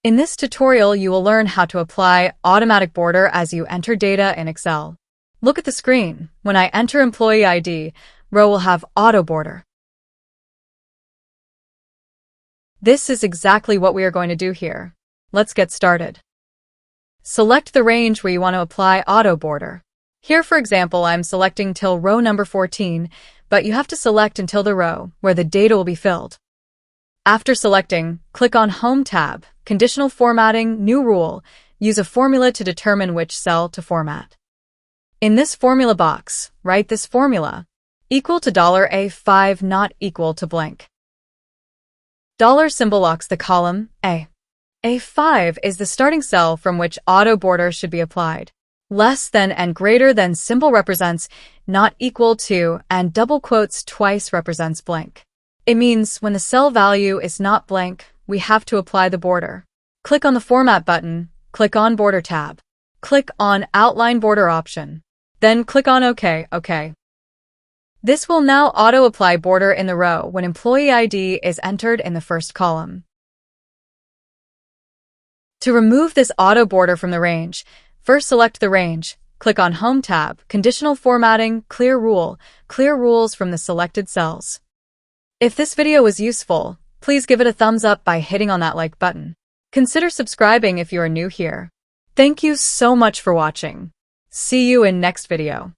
In this tutorial, you will learn how to apply automatic border as you enter data in Excel. Look at the screen. When I enter employee ID, row will have auto border. This is exactly what we are going to do here. Let's get started. Select the range where you want to apply auto border. Here, for example, I'm selecting till row number 14, but you have to select until the row where the data will be filled. After selecting, click on Home tab, Conditional Formatting, New Rule. Use a formula to determine which cell to format. In this formula box, write this formula, equal to $A5 not equal to blank. Dollar symbol locks the column A. A5 is the starting cell from which auto border should be applied. Less than and greater than symbol represents not equal to, and double quotes twice represents blank. It means when the cell value is not blank, we have to apply the border. Click on the Format button, click on Border tab. Click on Outline Border option. Then click on OK. This will now auto-apply border in the row when employee ID is entered in the first column. To remove this auto border from the range, first select the range, click on Home tab, Conditional Formatting, Clear Rule, clear rules from the selected cells. If this video was useful, please give it a thumbs up by hitting on that like button. Consider subscribing if you are new here. Thank you so much for watching. See you in next video.